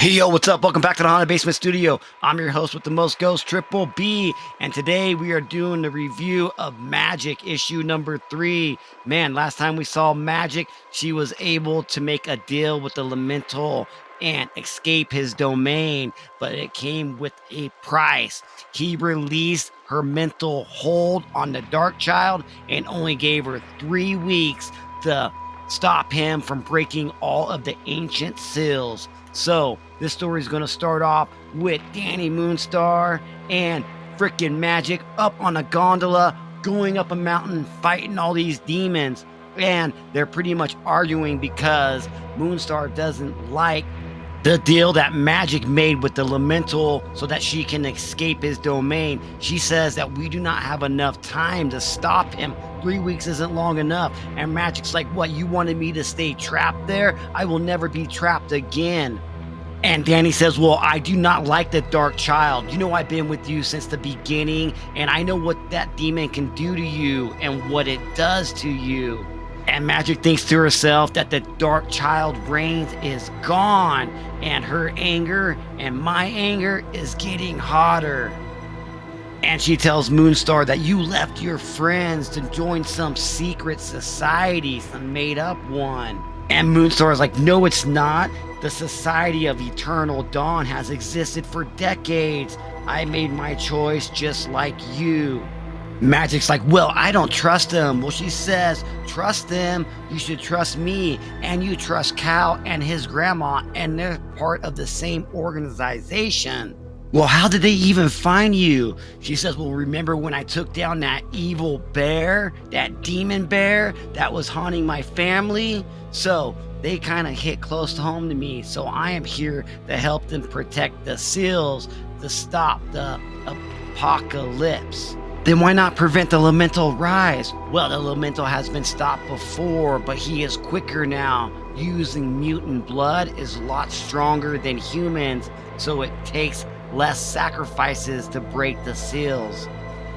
Hey yo, what's up? Welcome back to the Haunted Basement Studio. I'm your host with the most ghosts, Triple B, and today we are doing the review of Magik issue number 3. Man, last time we saw Magik, she was able to make a deal with the Elemental and escape his domain, but it came with a price. He released her mental hold on the Darkchylde and only gave her 3 weeks to stop him from breaking all of the ancient seals. So this story is going to start off with Dani Moonstar and freaking Magik up on a gondola, going up a mountain, fighting all these demons. And they're pretty much arguing because Moonstar doesn't like the deal that Magik made with the Elemental so that she can escape his domain. She says that we do not have enough time to stop him. 3 weeks isn't long enough. And Magik's like, what, you wanted me to stay trapped there? I will never be trapped again. And Dani says, well, I do not like the Darkchylde. You know, I've been with you since the beginning, and I know what that demon can do to you and what it does to you. And Magik thinks to herself that the Darkchylde reigns is gone, and her anger and my anger is getting hotter. And she tells Moonstar that you left your friends to join some secret society, some made up one. And Moonstar is like, no, it's not. The Society of Eternal Dawn has existed for decades. I made my choice just like you. Magik's like, well, I don't trust them. Well, she says, trust them. You should trust me. And you trust Cal and his grandma, and they're part of the same organization. Well, how did they even find you? She says, well, remember when I took down that evil bear, that demon bear that was haunting my family? So they kind of hit close to home to me. So I am here to help them protect the seals, to stop the apocalypse. Then why not prevent the Elemental rise? Well, the Elemental has been stopped before, but he is quicker now. Using mutant blood is a lot stronger than humans, so it takes less sacrifices to break the seals.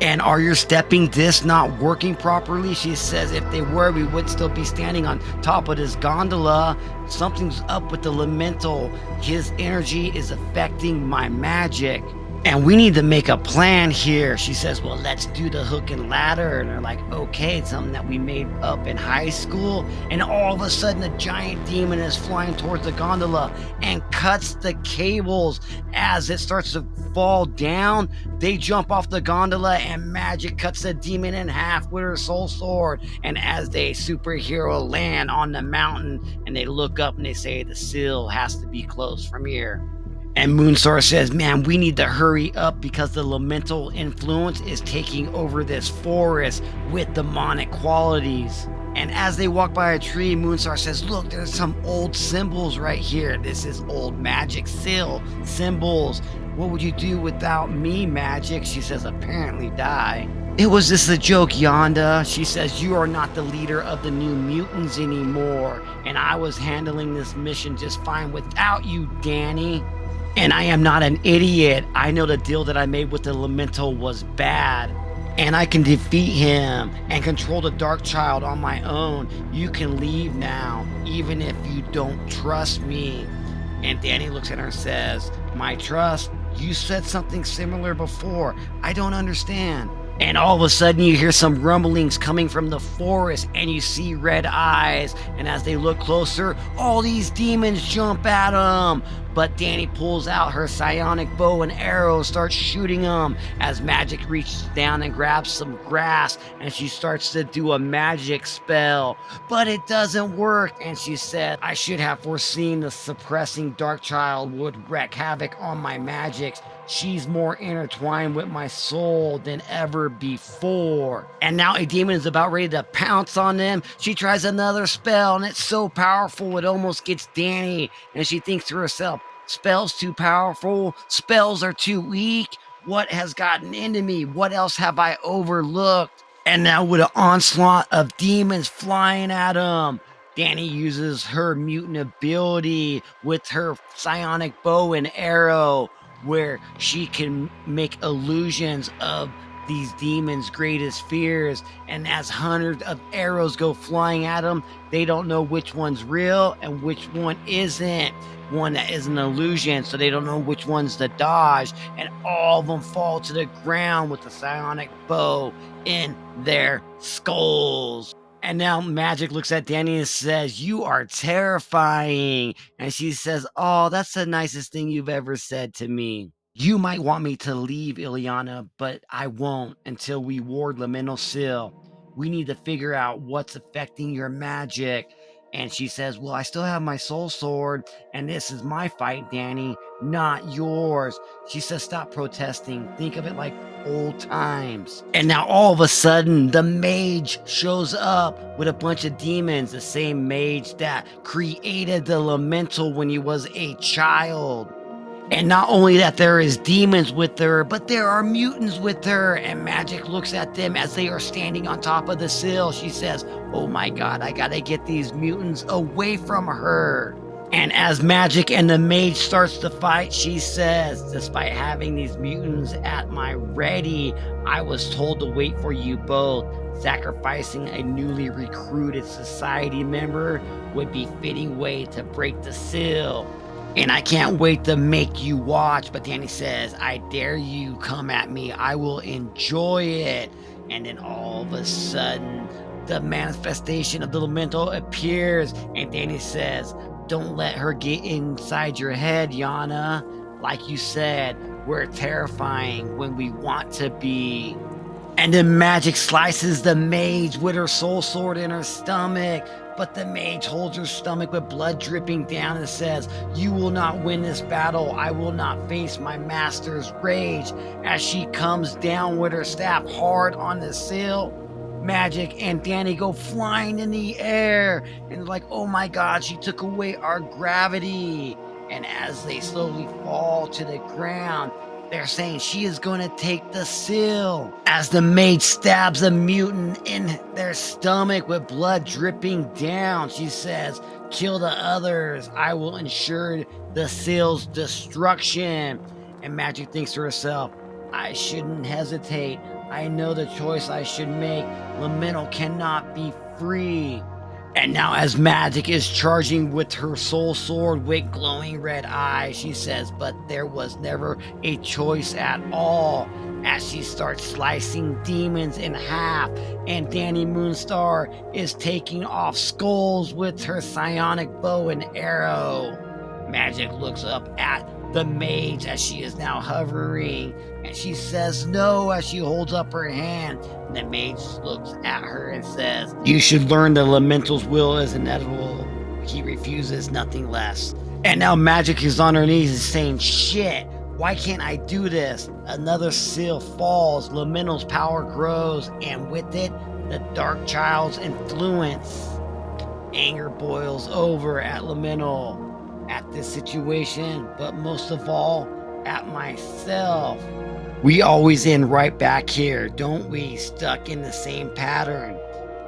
And are your stepping discs not working properly? She says if they were, we would still be standing on top of this gondola. Something's up with the Elemental. His energy is affecting my Magik. And we need to make a plan here. She says, well, let's do the hook and ladder. And they're like, okay, it's something that we made up in high school. And all of a sudden, a giant demon is flying towards the gondola and cuts the cables. As it starts to fall down, they jump off the gondola and Magik cuts the demon in half with her soul sword. And as they superhero land on the mountain and they look up and they say, the seal has to be closed from here. And Moonstar says, man, we need to hurry up because the Elemental influence is taking over this forest with demonic qualities. And as they walk by a tree, Moonstar says, look, there's some old symbols right here. This is old Magik seal symbols. What would you do without me, Magik? She says, apparently die. It was just a joke, Yonda. She says, you are not the leader of the new mutants anymore. And I was handling this mission just fine without you, Dani. And I am not an idiot. I know the deal that I made with the Elemental was bad. And I can defeat him and control the Darkchylde on my own. You can leave now, even if you don't trust me. And Dani looks at her and says, my trust? You said something similar before. I don't understand. And all of a sudden you hear some rumblings coming from the forest and you see red eyes. And as they look closer, all these demons jump at them. But Dani pulls out her psionic bow and arrows, starts shooting them as Magik reaches down and grabs some grass and she starts to do a magic spell. But it doesn't work. And she said, I should have foreseen the suppressing Darkchylde would wreak havoc on my magics. She's more intertwined with my soul than ever before. And now a demon is about ready to pounce on them. She tries another spell and it's so powerful it almost gets Dani. And she thinks to herself, spells too powerful, spells are too weak. What has gotten into me? What else have I overlooked? And now with an onslaught of demons flying at him, Dani uses her mutant ability with her psionic bow and arrow, where she can make illusions of these demons' greatest fears. And as hundreds of arrows go flying at them, they don't know which one's real and which one isn't. One that is an illusion, so they don't know which one's to dodge. And all of them fall to the ground with the psionic bow in their skulls. And now Magik looks at Dani and says, "You are terrifying." And she says, "Oh, that's the nicest thing you've ever said to me. You might want me to leave, Illyana, but I won't until we ward Laminal Seal. We need to figure out what's affecting your magic." And she says, "Well, I still have my soul sword, and this is my fight, Dani, not yours." She says, "Stop protesting. Think of it like old times." And now all of a sudden, the mage shows up with a bunch of demons, the same mage that created the elemental when he was a child. And not only that, there is demons with her, but there are mutants with her. And Magik looks at them as they are standing on top of the sill. She says, "Oh my God, I gotta get these mutants away from her." And as Magik and the mage starts to fight, she says, "Despite having these mutants at my ready, I was told to wait for you both. Sacrificing a newly recruited society member would be a fitting way to break the seal. And I can't wait to make you watch." But Dani says, "I dare you, come at me. I will enjoy it." And then all of a sudden, the manifestation of the elemental appears. And Dani says, "Don't let her get inside your head, Yana. Like you said, we're terrifying when we want to be." And then Magik slices the mage with her soul sword in her stomach. But the mage holds her stomach with blood dripping down and says, "You will not win this battle. I will not face my master's rage." As she comes down with her staff hard on the sill, Magik and Dani go flying in the air. And like, "Oh my God, she took away our gravity." And as they slowly fall to the ground, they're saying she is going to take the seal. As the mage stabs a mutant in their stomach with blood dripping down, she says, "Kill the others. I will ensure the seal's destruction." And Magik thinks to herself, "I shouldn't hesitate. I know the choice I should make. Laminal cannot be free." And now as Magik is charging with her soul sword with glowing red eyes, she says, "But there was never a choice at all." As she starts slicing demons in half, and Dani Moonstar is taking off skulls with her psionic bow and arrow. Magik looks up at the mage as she is now hovering, and she says no as she holds up her hand. And the mage looks at her and says, "You should learn the elemental's will is inevitable. He refuses nothing less." And now Magik is on her knees and saying, "Shit, why can't I do this?" Another seal falls, Laminal's power grows, and with it, the Darkchild's influence. Anger boils over at Laminal, at this situation, but most of all, at myself. We always end right back here, don't we? Stuck in the same pattern,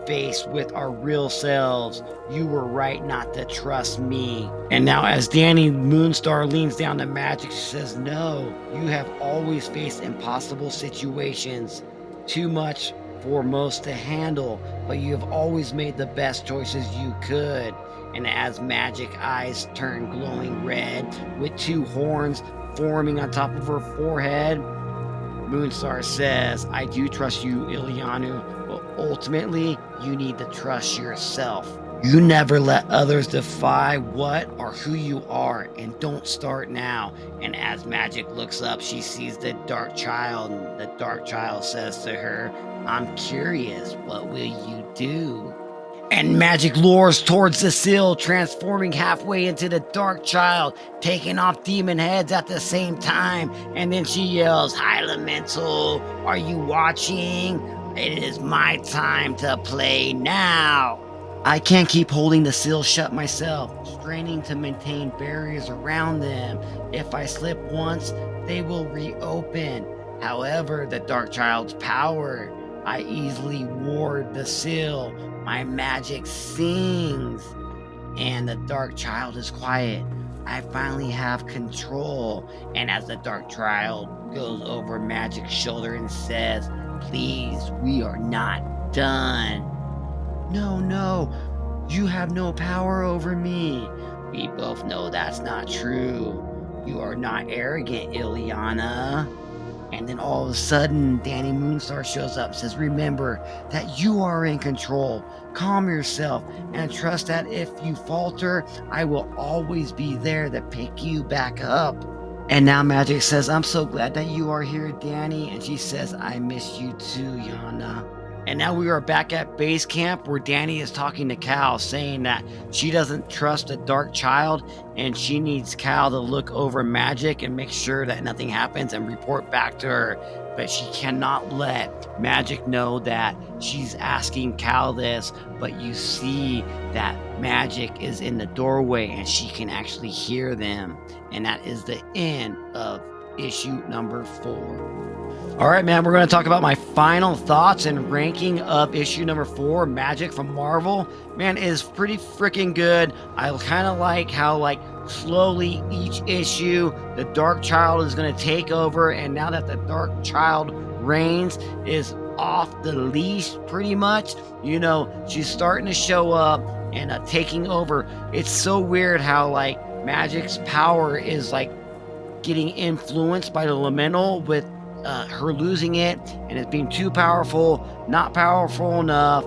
faced with our real selves. You were right not to trust me. And now as Dani Moonstar leans down to Magik, she says, "No, you have always faced impossible situations. Too much for most to handle, but you have always made the best choices you could." And as Magik eyes turn glowing red with two horns forming on top of her forehead, Moonstar says, "I do trust you, Illyana, but ultimately you need to trust yourself. You never let others define what or who you are, and don't start now." And as Magik looks up, she sees the Darkchylde, and the Darkchylde says to her, "I'm curious, what will you do?" And Magik lures towards the sill, transforming halfway into the Darkchylde, taking off demon heads at the same time. And then she yells, "Hi, Elemental, are you watching? It is my time to play now." I can't keep holding the sill shut myself, straining to maintain barriers around them. If I slip once, they will reopen. However, the Darkchylde's power, I easily ward the sill. My magic sings. And the Darkchylde is quiet. I finally have control. And as the Darkchylde goes over Magic's shoulder and says, please, we are not done. No, no, you have no power over me. We both know that's not true. You are not arrogant, Illyana. And then all of a sudden, Dani Moonstar shows up and says, remember that you are in control. Calm yourself and trust that if you falter, I will always be there to pick you back up. And now Magik says, I'm so glad that you are here, Dani. And she says, I miss you too, Yana. And now we are back at base camp where Dani is talking to Cal, saying that she doesn't trust the Darkchylde and she needs Cal to look over Magik and make sure that nothing happens and report back to her. But she cannot let Magik know that she's asking Cal this, but you see that Magik is in the doorway and she can actually hear them. And that is the end of issue number 4. All right, man, we're going to talk about my final thoughts and ranking of issue number 4, Magik from Marvel. Man, it is pretty freaking good. I kind of like how, slowly each issue, the Darkchylde is going to take over. And now that the Darkchylde reigns is off the leash, pretty much, she's starting to show up and taking over. It's so weird how, Magik's power is, getting influenced by the Laminal with her losing it and it being too powerful, not powerful enough.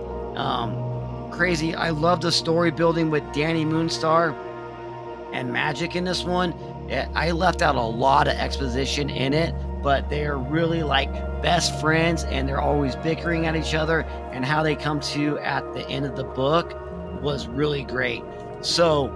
Crazy. I love the story building with Dani Moonstar and Magik in this one. I left out a lot of exposition in it, but they are really best friends and they're always bickering at each other, and how they come to at the end of the book was really great. So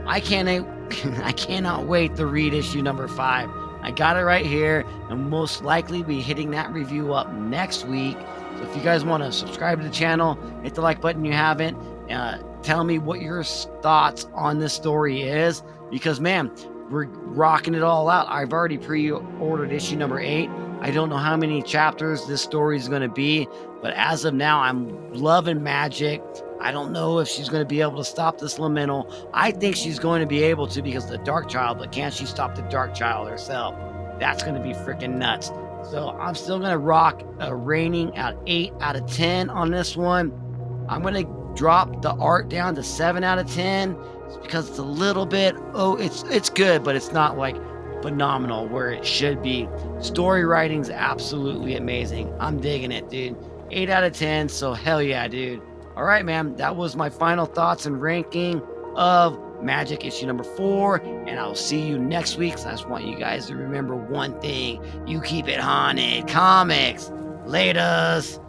I cannot wait to read issue number 5. I got it right here, and most likely be hitting that review up next week. So if you guys want to subscribe to the channel, hit the like button if you haven't. Tell me what your thoughts on this story is, because man, we're rocking it all out. I've already pre-ordered issue number 8. I don't know how many chapters this story is going to be, but as of now, I'm loving Magik. I don't know if she's going to be able to stop this Laminal. I think she's going to be able to because of the Darkchylde, but can she stop the Darkchylde herself? That's going to be freaking nuts. So I'm still going to rock a rating at 8 out of 10 on this one. I'm going to drop the art down to 7 out of 10 because it's a little bit, it's good, but it's not phenomenal where it should be. Story writing's absolutely amazing. I'm digging it, dude. 8 out of 10, so hell yeah, dude. All right, man, that was my final thoughts and ranking of Magik issue number 4, and I'll see you next week. So I just want you guys to remember one thing: you keep it haunted. Comics. Laters.